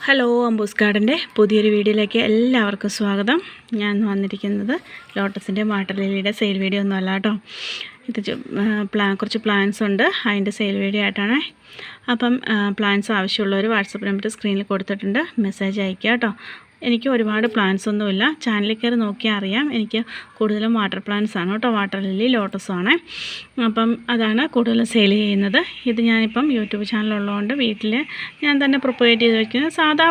Hello, അംബൂസ് ഗാർഡൻ്റെ പുതിയൊരു വീഡിയോയിലേക്ക് എല്ലാവർക്കും സ്വാഗതം. ഞാൻ വന്നിരിക്കുന്നത് ലോട്ടസിൻ്റെ വാട്ടർ ലില്ലിയുടെ സെയിൽ വീഡിയോ ഒന്നും അല്ല കേട്ടോ. ഇത് കുറച്ച് പ്ലാന്റ്സ് ഉണ്ട്, അതിൻ്റെ സെയിൽ വീഡിയോ ആയിട്ടാണ്. അപ്പം പ്ലാന്റ്സ് ആവശ്യമുള്ളവർ വാട്സപ്പ് നമ്പർ സ്ക്രീനിൽ കൊടുത്തിട്ടുണ്ട്, മെസ്സേജ് അയയ്ക്കുക കേട്ടോ. എനിക്ക് ഒരുപാട് പ്ലാന്റ്സ് ഒന്നുമില്ല, ചാനലിൽ കയറി നോക്കിയാൽ അറിയാം. എനിക്ക് കൂടുതലും വാട്ടർ പ്ലാന്റ്സ് ആണ് കേട്ടോ, വാട്ടർ ലില്ലി, ലോട്ടസും ആണ്. അപ്പം അതാണ് കൂടുതലും സെയിൽ ചെയ്യുന്നത്. ഇത് ഞാനിപ്പം യൂട്യൂബ് ചാനലുള്ളതുകൊണ്ട് വീട്ടിൽ ഞാൻ തന്നെ പ്രൊപ്പഗേറ്റ് ചെയ്ത് വയ്ക്കുന്ന സാധാ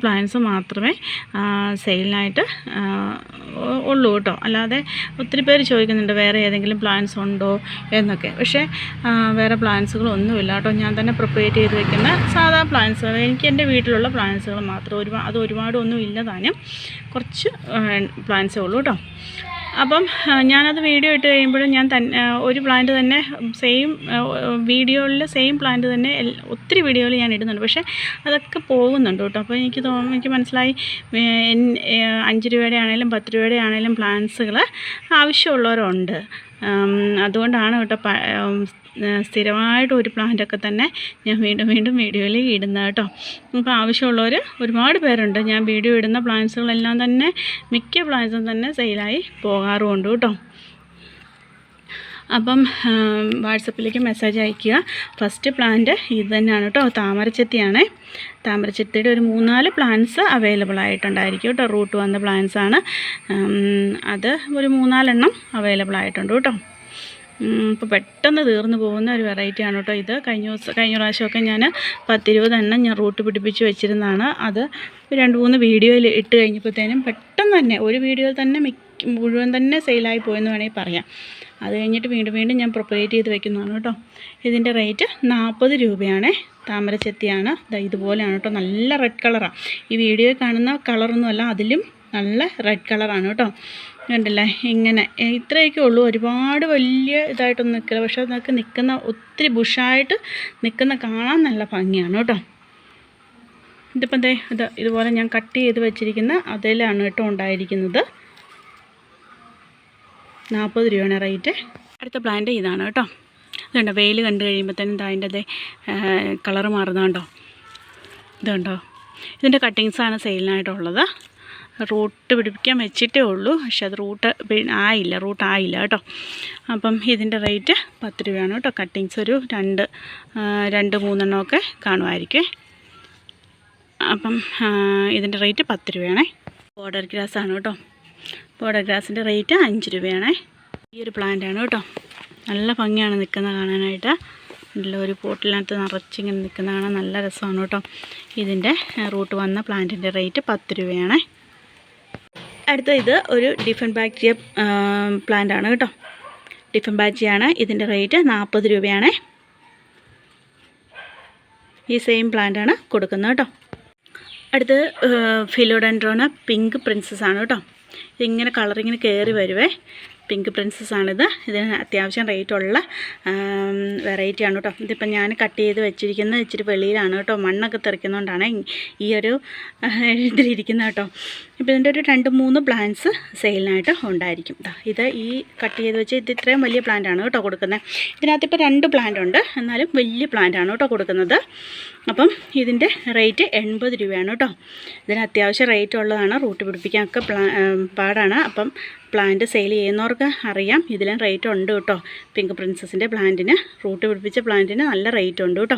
പ്ലാന്റ്സ് മാത്രമേ സെയിലിനായിട്ട് ഉള്ളൂ കേട്ടോ. അല്ലാതെ ഒത്തിരി പേര് ചോദിക്കുന്നുണ്ട് വേറെ ഏതെങ്കിലും പ്ലാന്റ്സ് ഉണ്ടോ എന്നൊക്കെ. പക്ഷേ വേറെ പ്ലാന്റ്സുകളൊന്നുമില്ല കേട്ടോ. ഞാൻ തന്നെ പ്രൊപ്പഗേറ്റ് ചെയ്ത് വയ്ക്കുന്ന സാധാ പ്ലാന്റ്സുകൾ, എനിക്ക് എൻ്റെ വീട്ടിലുള്ള പ്ലാന്റ്സുകൾ മാത്രം. ഒരുപാടൊന്നും ഇല്ല താനും, കുറച്ച് പ്ലാന്റ്സേ ഉള്ളൂ കേട്ടോ. അപ്പം ഞാനത് വീഡിയോ ഇട്ട് കഴിയുമ്പോഴും ഞാൻ ഒരു പ്ലാന്റ് തന്നെ സെയിം പ്ലാന്റ് തന്നെ ഒത്തിരി വീഡിയോയിൽ ഞാൻ ഇടുന്നുണ്ട്. പക്ഷേ അതൊക്കെ പോകുന്നുണ്ട് കേട്ടോ. അപ്പോൾ എനിക്ക് മനസ്സിലായി 5 രൂപയുടെ ആണെങ്കിലും 10 രൂപയുടെ ആണെങ്കിലും പ്ലാന്റ്സുകൾ ആവശ്യമുള്ളവരുണ്ട്. അതുകൊണ്ടാണ് കേട്ടോ സ്ഥിരമായിട്ട് ഒരു പ്ലാന്റൊക്കെ തന്നെ ഞാൻ വീണ്ടും വീഡിയോയിൽ ഇടുന്നത് കേട്ടോ. അപ്പോൾ ആവശ്യമുള്ളവർ ഒരുപാട് പേരുണ്ട്. ഞാൻ വീഡിയോ ഇടുന്ന പ്ലാന്റ്സുകളെല്ലാം തന്നെ മിക്ക പ്ലാന്റ്സും തന്നെ സെയിലായി പോകാറുമുണ്ട് കേട്ടോ. അപ്പം വാട്സപ്പിലേക്ക് മെസ്സേജ് അയയ്ക്കുക. ഫസ്റ്റ് പ്ലാന്റ് ഇത് തന്നെയാണ് കേട്ടോ, താമരച്ചെത്തിയാണ്. താമരച്ചെത്തിയുടെ ഒരു 3-4 പ്ലാന്റ്സ് അവൈലബിൾ ആയിട്ടുണ്ടായിരിക്കും കേട്ടോ. റൂട്ട് വന്ന പ്ലാന്റ്സാണ്. അത് ഒരു 3-4 അവൈലബിൾ ആയിട്ടുണ്ട് കേട്ടോ. ഇപ്പോൾ പെട്ടെന്ന് തീർന്നു പോകുന്ന ഒരു വെറൈറ്റിയാണ് കേട്ടോ ഇത്. കഴിഞ്ഞ പ്രാവശ്യമൊക്കെ ഞാൻ 10-20 എണ്ണം ഞാൻ റൂട്ട് പിടിപ്പിച്ച് വെച്ചിരുന്നതാണ്. അത് 2-3 വീഡിയോയിൽ ഇട്ട് കഴിഞ്ഞപ്പോഴത്തേനും പെട്ടെന്ന് തന്നെ ഒരു വീഡിയോയിൽ തന്നെ മുഴുവൻ തന്നെ സെയിലായി പോയെന്ന് വേണമെങ്കിൽ പറയാം. അത് കഴിഞ്ഞിട്ട് വീണ്ടും ഞാൻ പ്രൊപ്പഗേറ്റ് ചെയ്ത് വെക്കുന്നതാണ് കേട്ടോ. ഇതിൻ്റെ റേറ്റ് 40 രൂപയാണ്. താമരച്ചെത്തിയാണ്. ഇതുപോലെയാണ് കേട്ടോ, നല്ല റെഡ് കളറാണ്. ഈ വീഡിയോയിൽ കാണുന്ന കളറൊന്നുമല്ല, അതിലും നല്ല റെഡ് കളറാണ് കേട്ടോ. കണ്ടില്ലേ, ഇങ്ങനെ ഇത്രയൊക്കെ ഉള്ളൂ. ഒരുപാട് വലിയ ഇതായിട്ടൊന്നും നിൽക്കില്ല, പക്ഷേ അതൊക്കെ നിൽക്കുന്ന ഒത്തിരി ബുഷായിട്ട് നിൽക്കുന്ന കാണാൻ നല്ല ഭംഗിയാണ് കേട്ടോ. ഇതിപ്പം ഇതുപോലെ ഞാൻ കട്ട് ചെയ്ത് വെച്ചിരിക്കുന്ന അതിലാണ് കേട്ടോ ഉണ്ടായിരിക്കുന്നത്. 40 രൂപയാണ് റേറ്റ്. അടുത്ത പ്ലാന്റ് ഇതാണ് കേട്ടോ. ഇതുണ്ടോ, വെയിൽ കണ്ടു കഴിയുമ്പോഴത്തേനും അതിൻ്റെ കളറ് മാറുന്നുണ്ടോ. ഇതുണ്ടോ, ഇതിൻ്റെ കട്ടിങ്സാണ് സെയിലിനായിട്ടുള്ളത്. റൂട്ട് പിടിപ്പിക്കാൻ വെച്ചിട്ടേ ഉള്ളൂ, പക്ഷെ അത് റൂട്ട് ആയില്ല കേട്ടോ. അപ്പം ഇതിൻ്റെ റേറ്റ് 10 രൂപയാണ് കേട്ടോ. കട്ടിങ്സ് ഒരു 2-3 എണ്ണമൊക്കെ കാണുമായിരിക്കും. അപ്പം ഇതിൻ്റെ റേറ്റ് 10 രൂപയാണേ. ബോർഡർ ഗ്രാസ് ആണ് കേട്ടോ. ബോർഡർ ഗ്രാസിൻ്റെ റേറ്റ് 5 രൂപയാണേ. ഈ ഒരു പ്ലാന്റാണ് കേട്ടോ, നല്ല ഭംഗിയാണ് നിൽക്കുന്നത് കാണാനായിട്ട്. നല്ല ഒരു പോട്ടിനകത്ത് നിറച്ചിങ്ങനെ നിൽക്കുന്ന കാണാൻ നല്ല രസമാണ് കേട്ടോ. ഇതിൻ്റെ റൂട്ട് വന്ന പ്ലാന്റിൻ്റെ റേറ്റ് 10 രൂപയാണേ. അടുത്ത ഇത് ഒരു ഡിഫൻബാക്റ്റിയ പ്ലാന്റ് ആണ് കേട്ടോ. ഡിഫൻബാക്റ്റിയാണ്. ഇതിൻ്റെ റേറ്റ് 40 രൂപയാണ്. ഈ സെയിം പ്ലാന്റാണ് കൊടുക്കുന്നത് കേട്ടോ. അടുത്ത് ഫിലോഡെൻഡ്രോൺ പിങ്ക് പ്രിൻസസ് ആണ് കേട്ടോ. ഇതിങ്ങനെ കളറിങ്ങനെ കയറി വരുവേ. പിങ്ക് പ്രിൻസസ് ആണിത്. ഇതിന് അത്യാവശ്യം റേറ്റുള്ള വെറൈറ്റിയാണ് കേട്ടോ. ഇതിപ്പം ഞാൻ കട്ട് ചെയ്ത് വെച്ചിരിക്കുന്നത് ഇച്ചിരി വെളിയിലാണ് കേട്ടോ, മണ്ണൊക്കെ തെറിക്കുന്നതുകൊണ്ടാണ് ഈ ഒരു ഇതിലിരിക്കുന്നത് കേട്ടോ. ഇപ്പോൾ ഇതിൻ്റെ ഒരു 2-3 പ്ലാന്റ്സ് സെയിലിനായിട്ട് ഉണ്ടായിരിക്കും. ഇത് ഈ കട്ട് ചെയ്ത് വെച്ച് ഇത് ഇത്രയും വലിയ പ്ലാന്റാണ് കേട്ടോ കൊടുക്കുന്നത്. ഇതിനകത്ത് ഇപ്പോൾ 2 പ്ലാന്റ് ഉണ്ട്, എന്നാലും വലിയ പ്ലാന്റാണ് കേട്ടോ കൊടുക്കുന്നത്. അപ്പം ഇതിൻ്റെ റേറ്റ് 80 രൂപയാണ് കേട്ടോ. ഇതിന് അത്യാവശ്യം റേറ്റ് ഉള്ളതാണ്. റൂട്ട് പിടിപ്പിക്കാനൊക്കെ പാടാണ്. അപ്പം പ്ലാന്റ് സെയിൽ ചെയ്യുന്നവർക്ക് അറിയാം, ഇതിലും റേറ്റ് ഉണ്ട് കേട്ടോ. പിങ്ക് പ്രിൻസസിൻ്റെ പ്ലാന്റിന്, റൂട്ട് പിടിപ്പിച്ച പ്ലാന്റിന് നല്ല റേറ്റ് ഉണ്ട് കേട്ടോ.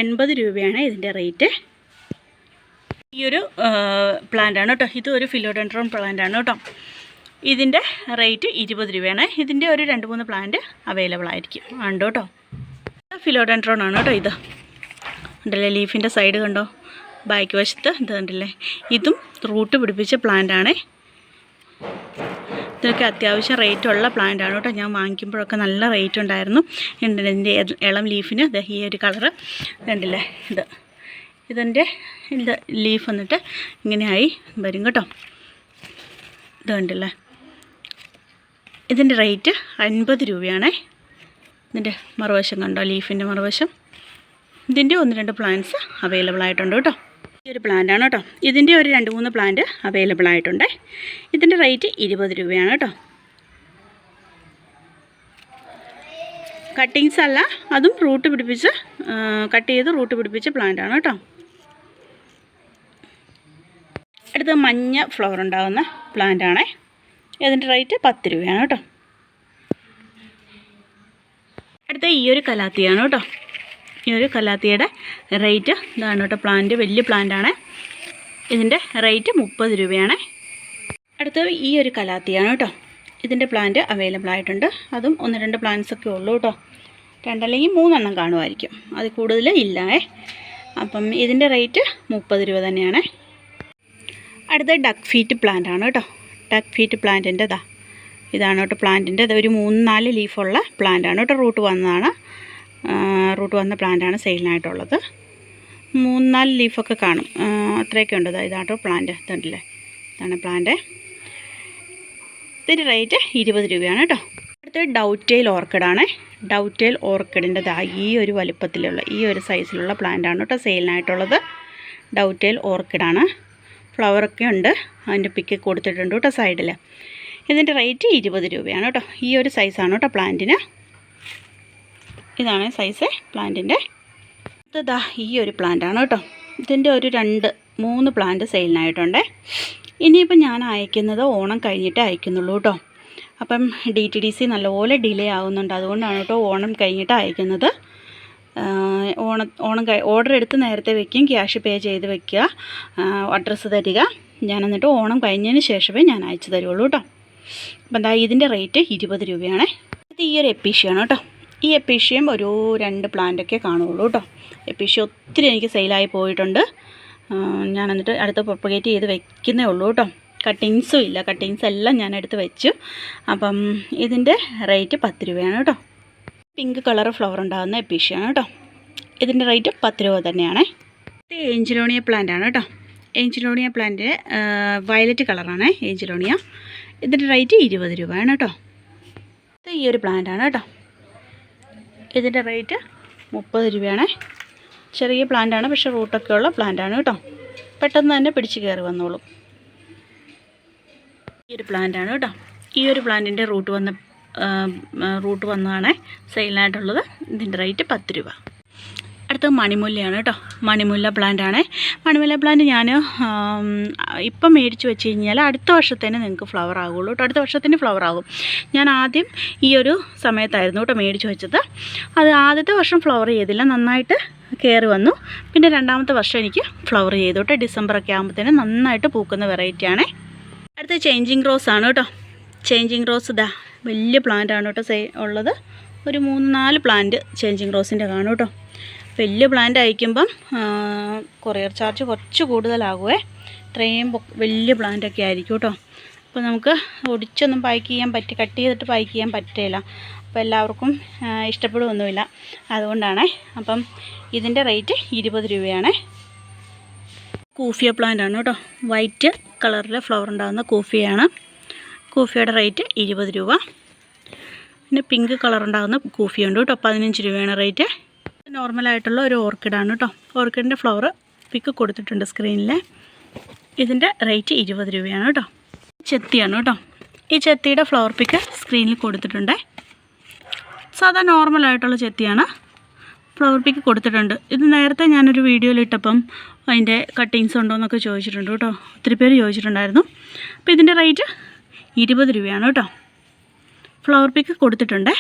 80 രൂപയാണ് ഇതിൻ്റെ റേറ്റ്. ഈ ഒരു പ്ലാന്റാണ് കേട്ടോ. ഇത് ഒരു ഫിലോഡെൻഡ്രോൺ പ്ലാന്റാണ് കേട്ടോ. ഇതിൻ്റെ റേറ്റ് 20 രൂപയാണ്. ഇതിൻ്റെ ഒരു 2-3 പ്ലാന്റ് അവൈലബിൾ ആയിരിക്കും ഉണ്ട് കേട്ടോ. ഫിലോഡെൻഡ്രോൺ ആണ് കേട്ടോ. ഇത് ഉണ്ടല്ലേ, ലീഫിൻ്റെ സൈഡ് കണ്ടോ, ബാക്ക് വശത്ത് ഇത് കണ്ടില്ലേ. ഇതും റൂട്ട് പിടിപ്പിച്ച പ്ലാന്റാണ്. ഇതൊക്കെ അത്യാവശ്യം റേറ്റുള്ള പ്ലാന്റാണ് കേട്ടോ. ഞാൻ വാങ്ങിക്കുമ്പോഴൊക്കെ നല്ല റേറ്റ് ഉണ്ടായിരുന്നു. ഇതിൻ്റെ ഇളം ലീഫിന് ഈ ഒരു കളറ് കണ്ടില്ലേ. ഇതിൻ്റെ ലീഫ് വന്നിട്ട് ഇങ്ങനെയായി വരും കേട്ടോ. ഇത് കണ്ടില്ലേ. ഇതിൻ്റെ റേറ്റ് 50 രൂപയാണേ. ഇതിൻ്റെ മറുവശം കണ്ടോ, ലീഫിൻ്റെ മറുവശം. ഇതിൻ്റെ 1-2 പ്ലാന്റ്സ് അവൈലബിൾ ആയിട്ടുണ്ട് കേട്ടോ. ഈ ഒരു പ്ലാന്റാണ് കേട്ടോ. ഇതിൻ്റെ ഒരു 2-3 പ്ലാന്റ് അവൈലബിൾ ആയിട്ടുണ്ട്. ഇതിൻ്റെ റേറ്റ് 20 രൂപയാണ് കേട്ടോ. കട്ടിങ്സ് അല്ല, അതും റൂട്ട് പിടിപ്പിച്ച് കട്ട് ചെയ്ത് റൂട്ട് പിടിപ്പിച്ച പ്ലാന്റാണ് കേട്ടോ. അടുത്ത മഞ്ഞ ഫ്ലവർ ഉണ്ടാകുന്ന പ്ലാന്റാണ്. ഇതിൻ്റെ റേറ്റ് 10 രൂപയാണ് കേട്ടോ. അടുത്ത ഈ ഒരു കലാത്തിയാണ് കേട്ടോ. ഈ ഒരു കലാത്തിയുടെ റേറ്റ് ഇതാണ് കേട്ടോ. പ്ലാന്റ് വലിയ പ്ലാന്റാണ്. ഇതിൻ്റെ റേറ്റ് 30 രൂപയാണ്. അടുത്തത് ഈ ഒരു കലാത്തിയാണ് കേട്ടോ. ഇതിൻ്റെ പ്ലാന്റ് അവൈലബിൾ ആയിട്ടുണ്ട്. അതും 1-2 പ്ലാന്റ്സൊക്കെ ഉള്ളൂ കേട്ടോ. 2 അല്ലെങ്കിൽ 3 കാണുമായിരിക്കും, അതിൽ കൂടുതൽ ഇല്ല. അപ്പം ഇതിൻ്റെ റേറ്റ് 30 രൂപ തന്നെയാണ്. അടുത്ത ഡക്ക് ഫീറ്റ് പ്ലാന്റ് ആണ് കേട്ടോ. ഡക്ക് ഫീറ്റ് പ്ലാന്റിൻ്റെ ഇതാണ് കേട്ടോ. പ്ലാന്റിൻ്റെ ഒരു 3-4 ലീഫുള്ള പ്ലാന്റ് ആണ് കേട്ടോ. റൂട്ട് വന്ന പ്ലാന്റാണ് സെയിലിനായിട്ടുള്ളത്. 3-4 ലീഫൊക്കെ കാണും, അത്രയൊക്കെ ഉണ്ട്. ഇതാട്ടോ പ്ലാന്റ്, ഇതുണ്ടല്ലേ, ഇതാണ് പ്ലാന്റ്. ഇതിൻ്റെ റേറ്റ് 20 രൂപയാണ് കേട്ടോ. അടുത്തത് ഡൗറ്റെയിൽ ഓർക്കിഡാണ്. ഡൗറ്റെയിൽ ഓർക്കിഡിൻ്റെ ഈ ഒരു വലുപ്പത്തിലുള്ള ഈ ഒരു സൈസിലുള്ള പ്ലാന്റാണ് കേട്ടോ സെയിലിനായിട്ടുള്ളത്. ഡൗറ്റെയിൽ ഓർക്കിഡാണ്. ഫ്ലവറൊക്കെ ഉണ്ട്, അതിൻ്റെ പിക്ക് കൊടുത്തിട്ടുണ്ട് കേട്ടോ സൈഡിൽ. ഇതിൻ്റെ റേറ്റ് 20 രൂപയാണ് കേട്ടോ. ഈ ഒരു സൈസാണ് കേട്ടോ പ്ലാന്റിന്. ഇതാണ് സൈസ് പ്ലാന്റിൻ്റെ. ഇതാ ഈ ഒരു പ്ലാന്റാണ് കേട്ടോ. ഇതിൻ്റെ ഒരു 2-3 പ്ലാന്റ് സെയിലിനായിട്ടുണ്ട്. ഇനിയിപ്പോൾ ഞാൻ അയക്കുന്നത് ഓണം കഴിഞ്ഞിട്ട് അയക്കുന്നുള്ളൂ കേട്ടോ. അപ്പം DTDC നല്ലപോലെ ഡിലേ ആകുന്നുണ്ട്. അതുകൊണ്ടാണ് കേട്ടോ ഓണം കഴിഞ്ഞിട്ട് അയക്കുന്നത്. ഓർഡർ എടുത്ത് നേരത്തെ വയ്ക്കും, ക്യാഷ് പേ ചെയ്ത് വയ്ക്കുക, അഡ്രസ്സ് തരിക. ഞാൻ എന്നിട്ട് ഓണം കഴിഞ്ഞതിന് ശേഷമേ ഞാൻ അയച്ചു തരുള്ളൂ കേട്ടോ. അപ്പം എന്താ ഇതിൻ്റെ റേറ്റ് 20 രൂപയാണ്. ഇത് ഈ ഒരു എപ്പീഷ്യയാണ് കേട്ടോ. ഈ എപ്പീഷ്യയും ഒരു 2 പ്ലാന്റൊക്കെ കാണുള്ളൂ കേട്ടോ. എപ്പീഷ്യ ഒത്തിരി എനിക്ക് സെയിലായി പോയിട്ടുണ്ട്. ഞാൻ എന്നിട്ട് അടുത്ത് പ്രൊപ്പഗേറ്റ് ചെയ്ത് വെക്കുന്നേ ഉള്ളൂ കേട്ടോ. കട്ടിങ്സും ഇല്ല, കട്ടിങ്സ് എല്ലാം ഞാൻ എടുത്ത് വെച്ചു. അപ്പം ഇതിൻ്റെ റേറ്റ് 10 രൂപയാണ് കേട്ടോ. പിങ്ക് കളർ ഫ്ലവർ ഉണ്ടാകുന്ന എപ്പീഷ്യയാണ് കേട്ടോ. ഇതിൻ്റെ റേറ്റ് 10 രൂപ തന്നെയാണ്. ഇത് ഏഞ്ചലോണിയ പ്ലാന്റ് ആണ് കേട്ടോ. ഏഞ്ചലോണിയ പ്ലാന്റ് വയലറ്റ് കളറാണ് ഏഞ്ചലോണിയ. ഇതിൻ്റെ റേറ്റ് 20 രൂപയാണ് കേട്ടോ. ഇത് ഈ ഒരു പ്ലാന്റ് ആണ് കേട്ടോ. ഇതിൻ്റെ റേറ്റ് 30 രൂപയാണ്. ചെറിയ പ്ലാന്റാണ്, പക്ഷേ റൂട്ടൊക്കെ ഉള്ള പ്ലാന്റാണ് കേട്ടോ. പെട്ടെന്ന് തന്നെ പിടിച്ച് കയറി വന്നോളും. ഈ ഒരു പ്ലാന്റാണ് കേട്ടോ. ഈ ഒരു പ്ലാന്റിൻ്റെ റൂട്ട് വന്നതാണ് സെയിലിനായിട്ടുള്ളത്. ഇതിൻ്റെ റേറ്റ് 10 രൂപ. അടുത്തത് മണിമുല്ലയാണ് കേട്ടോ. മണിമുല്ല പ്ലാന്റാണ്. മണിമുല്ല പ്ലാന്റ് ഞാൻ ഇപ്പം മേടിച്ച് വെച്ച് കഴിഞ്ഞാൽ അടുത്ത വർഷത്തേന് നിങ്ങൾക്ക് ഫ്ലവർ ആകുള്ളൂ കേട്ടോ. അടുത്ത വർഷത്തിന് ഫ്ലവർ ആകും. ഞാൻ ആദ്യം ഈ ഒരു സമയത്തായിരുന്നു കേട്ടോ മേടിച്ച് വെച്ചത്. അത് ആദ്യത്തെ വർഷം ഫ്ലവർ ചെയ്തില്ല, നന്നായിട്ട് കയറി വന്നു. പിന്നെ 2ാമത്തെ വർഷം എനിക്ക് ഫ്ലവർ ചെയ്തു കേട്ടോ. ഡിസംബറൊക്കെ ആകുമ്പോഴത്തേന് നന്നായിട്ട് പൂക്കുന്ന വെറൈറ്റിയാണ്. അടുത്ത ചേഞ്ചിങ് റോസ് ആണ് കേട്ടോ. ചേഞ്ചിങ് റോസ് വലിയ പ്ലാന്റാണ് കേട്ടോ ഉള്ളത്. ഒരു 3-4 പ്ലാന്റ് ചേഞ്ചിങ് റോസിൻ്റെ കാണും കേട്ടോ. വലിയ പ്ലാന്റ് അയക്കുമ്പം കൊറിയർ ചാർജ് കുറച്ച് കൂടുതലാകുമേ. ഇത്രയും വലിയ പ്ലാന്റൊക്കെ ആയിരിക്കും കേട്ടോ. അപ്പോൾ നമുക്ക് ഒടിച്ചൊന്നും കട്ട് ചെയ്തിട്ട് പാക്ക് ചെയ്യാൻ പറ്റില്ല. അപ്പോൾ എല്ലാവർക്കും ഇഷ്ടപ്പെടുമൊന്നുമില്ല, അതുകൊണ്ടാണ്. അപ്പം ഇതിൻ്റെ റേറ്റ് 20 രൂപയാണ്. കൂഫിയ പ്ലാന്റ് ആണ് കേട്ടോ. വൈറ്റ് കളറിലെ ഫ്ലവർ ഉണ്ടാകുന്ന കൂഫിയാണ്. കൂഫിയയുടെ റേറ്റ് 20 രൂപ. പിന്നെ പിങ്ക് കളർ ഉണ്ടാകുന്ന കൂഫിയുണ്ട് കേട്ടോ. 15 രൂപയാണ് റേറ്റ്. നോർമലായിട്ടുള്ള ഒരു ഓർക്കിഡാണ് കേട്ടോ. ഓർക്കിഡിൻ്റെ ഫ്ലവർ പിക്ക് കൊടുത്തിട്ടുണ്ട് സ്ക്രീനിൽ. ഇതിൻ്റെ റേറ്റ് 20 രൂപയാണ് കേട്ടോ. ചെത്തിയാണ് കേട്ടോ. ഈ ചെത്തിയുടെ ഫ്ലവർ പിക്ക് സ്ക്രീനിൽ കൊടുത്തിട്ടുണ്ട്. സാധാ നോർമലായിട്ടുള്ള ചെത്തിയാണ്, ഫ്ലവർ പിക്ക് കൊടുത്തിട്ടുണ്ട്. ഇത് നേരത്തെ ഞാനൊരു വീഡിയോയിലിട്ടപ്പം അതിൻ്റെ കട്ടിങ്സ് ഉണ്ടോ എന്നൊക്കെ ചോദിച്ചിട്ടുണ്ട് കേട്ടോ. ഒത്തിരി പേര് ചോദിച്ചിട്ടുണ്ടായിരുന്നു. അപ്പോൾ ഇതിൻ്റെ റേറ്റ് 20 രൂപയാണ് കേട്ടോ. ഫ്ലവർ പിക്ക് കൊടുത്തിട്ടുണ്ട്.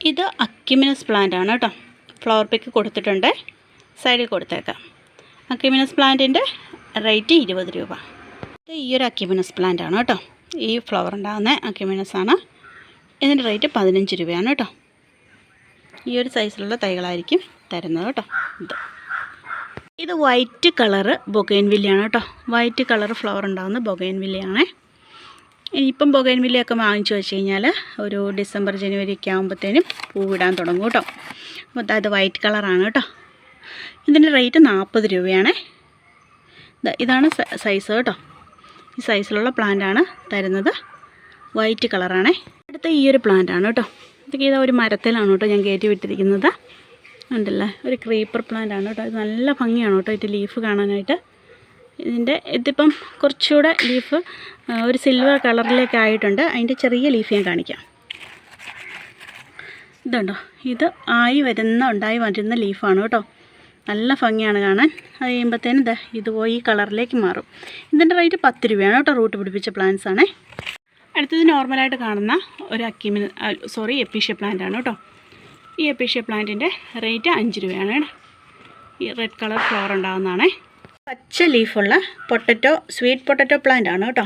ഇത് അക്യുമിനസ് പ്ലാന്റ് ആണ് കേട്ടോ. ഫ്ലവർ പിക്ക് കൊടുത്തിട്ടുണ്ട്, സൈഡിൽ കൊടുത്തേക്കാം. അക്യുമിനസ് പ്ലാന്റിൻ്റെ റേറ്റ് 20 രൂപ. ഇത് ഈ ഒരു അക്യുമിനസ് പ്ലാന്റ് ആണ് കേട്ടോ. ഈ ഫ്ലവർ ഉണ്ടാകുന്ന അക്യുമിനസ് ആണ്. ഇതിൻ്റെ റേറ്റ് 15 രൂപയാണ് കേട്ടോ. ഈ ഒരു സൈസിലുള്ള തൈകളായിരിക്കും തരുന്നത് കേട്ടോ. ഇത് വൈറ്റ് കളറ് ബൊഗൈൻവില്ലയാണ് കേട്ടോ. വൈറ്റ് കളർ ഫ്ലവർ ഉണ്ടാകുന്ന ബൊഗൈൻവില്ലയാണ്. ഇനിയിപ്പം ബൊഗൈൻവില്ലയൊക്കെ വാങ്ങിച്ചു വെച്ച് കഴിഞ്ഞാൽ ഒരു ഡിസംബർ ജനുവരി ഒക്കെ ആകുമ്പോഴത്തേനും പൂവിടാൻ തുടങ്ങും കേട്ടോ. അപ്പോൾ അതായത് വൈറ്റ് കളറാണ് കേട്ടോ. ഇതിൻ്റെ റേറ്റ് 40 രൂപയാണ്. ഇതാണ് സൈസ് കേട്ടോ. ഈ സൈസിലുള്ള പ്ലാന്റാണ് തരുന്നത്. വൈറ്റ് കളറാണ്. അടുത്ത ഈ ഒരു പ്ലാന്റാണ് കേട്ടോ. ഇതൊക്കെ ഇതാ ഒരു മരത്തിലാണ് കേട്ടോ ഞാൻ കയറ്റി വിട്ടിരിക്കുന്നത്. ഉണ്ടല്ലേ, ഒരു ക്രീപ്പർ പ്ലാന്റാണ് കേട്ടോ. ഇത് നല്ല ഭംഗിയാണ് കേട്ടോ ഇത് ലീഫ് കാണാനായിട്ട്. ഇതിപ്പം കുറച്ചുകൂടെ ലീഫ് ഒരു സിൽവർ കളറിലേക്ക് ആയിട്ടുണ്ട്. അതിൻ്റെ ചെറിയ ലീഫ് ഞാൻ കാണിക്കാം. ഇതുണ്ടോ, ഇത് ഉണ്ടായി വരുന്ന ലീഫാണ് കേട്ടോ. നല്ല ഭംഗിയാണ് കാണാൻ. അത് കഴിയുമ്പോഴത്തേനും ഇതുപോലെ ഈ കളറിലേക്ക് മാറും. ഇതിൻ്റെ റേറ്റ് 10 രൂപയാണ് കേട്ടോ. റൂട്ട് പിടിപ്പിച്ച പ്ലാന്റ്സ് ആണേ. അടുത്തത് നോർമലായിട്ട് കാണുന്ന ഒരു എപ്പീഷ്യ പ്ലാന്റ് ആണ് കേട്ടോ. ഈ എപ്പീഷ്യ പ്ലാന്റിൻ്റെ റേറ്റ് 5 രൂപയാണ്. ഈ റെഡ് കളർ ഫ്ലവർ ഉണ്ടാകുന്നതാണേ. പച്ച ലീഫുള്ള സ്വീറ്റ് പൊട്ടറ്റോ പ്ലാന്റ് ആണ് കേട്ടോ.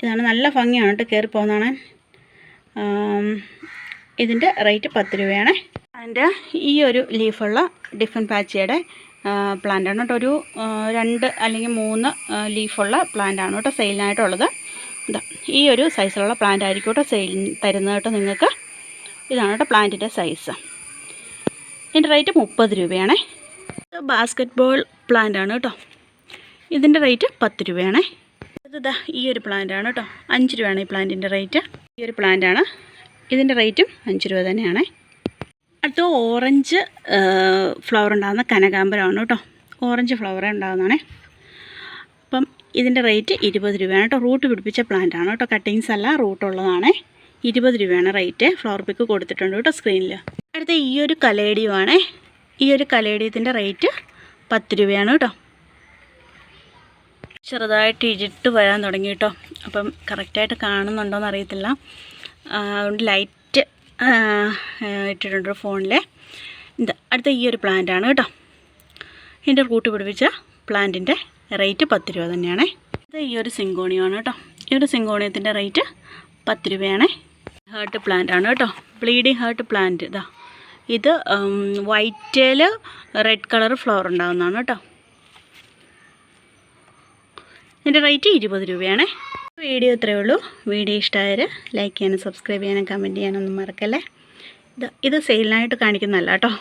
ഇതാണ്, നല്ല ഭംഗിയാണ് കേട്ടോ കയറി പോകുന്നതാണ്. ഇതിൻ്റെ റേറ്റ് 10 രൂപയാണ്. അതിൻ്റെ ഈ ഒരു ലീഫുള്ള ഡിഫറെൻറ്റ് പാച്ചിയുടെ പ്ലാന്റ് ആണ് കേട്ടോ. ഒരു 2 അല്ലെങ്കിൽ 3 ലീഫുള്ള പ്ലാന്റ് ആണ് കേട്ടോ സെയിലിനായിട്ടുള്ളത്. ഈ ഒരു സൈസിലുള്ള പ്ലാന്റ് ആയിരിക്കും കേട്ടോ സെയിൽ തരുന്നത് കേട്ടോ നിങ്ങൾക്ക്. ഇതാണ് കേട്ടോ പ്ലാന്റിൻ്റെ സൈസ്. ഇതിൻ്റെ റേറ്റ് 30 രൂപയാണ്. ബാസ്ക്കറ്റ് ബോൾ പ്ലാന്റ് ആണ് കേട്ടോ. ഇതിൻ്റെ റേറ്റ് 10 രൂപയാണ്. ഇത് ഈ ഒരു പ്ലാന്റ് ആണ് കേട്ടോ. 5 രൂപയാണ് ഈ പ്ലാന്റിൻ്റെ റേറ്റ്. ഈ ഒരു പ്ലാന്റ് ആണ്. ഇതിൻ്റെ റേറ്റും 5 രൂപ തന്നെയാണ്. അടുത്ത ഓറഞ്ച് ഫ്ലവർ ഉണ്ടാകുന്ന കനകാംബരമാണ് കേട്ടോ. ഓറഞ്ച് ഫ്ലവർ ഉണ്ടാകുന്നതാണ്. അപ്പം ഇതിൻ്റെ റേറ്റ് 20 രൂപയാണ് കേട്ടോ. റൂട്ട് പിടിപ്പിച്ച പ്ലാന്റ് ആണ് കേട്ടോ. കട്ടിങ്സ് അല്ല, റൂട്ടുള്ളതാണ്. 20 രൂപയാണ് റേറ്റ്. ഫ്ലവർ പിക്ക് കൊടുത്തിട്ടുണ്ട് കേട്ടോ സ്ക്രീനിൽ. അടുത്ത ഈ ഒരു കലേഡിയമാണ്. ഈ ഒരു കലേഡിയത്തിൻ്റെ റേറ്റ് 10 രൂപയാണ് കേട്ടോ. ചെറുതായിട്ട് ഇരുട്ട് വരാൻ തുടങ്ങി കേട്ടോ. അപ്പം കറക്റ്റായിട്ട് കാണുന്നുണ്ടോയെന്ന് അറിയത്തില്ല. അതുകൊണ്ട് ലൈറ്റ് ഇട്ടിട്ടുണ്ട് ഫോണിൽ. അടുത്ത ഈ ഒരു പ്ലാന്റ് ആണ് കേട്ടോ. ഇതിൻ്റെ റൂട്ട് പിടിപ്പിച്ച പ്ലാന്റിൻ്റെ റേറ്റ് 10 രൂപ തന്നെയാണ്. ഇത് ഈ ഒരു സിങ്കോണിയമാണ് കേട്ടോ. ഈ ഒരു സിങ്കോണിയത്തിൻ്റെ റേറ്റ് 10 രൂപയാണ്. ഹേർട്ട് പ്ലാന്റ് ആണ് കേട്ടോ. Bleeding heart plant. ഇത് വൈറ്റിൽ റെഡ് കളർ ഫ്ലവർ ഉണ്ടാകുന്നതാണ് കേട്ടോ. ഇതിൻ്റെ റേറ്റ് 20 രൂപയാണ്. വീഡിയോ ഇത്രയേ ഉള്ളൂ. വീഡിയോ ഇഷ്ടമായാൽ ലൈക്ക് ചെയ്യാനും സബ്സ്ക്രൈബ് ചെയ്യാനും കമൻറ്റ് ചെയ്യാനൊന്നും മറക്കല്ലേ. ഇത് സെയിലിനായിട്ട് കാണിക്കുന്നതല്ല കേട്ടോ.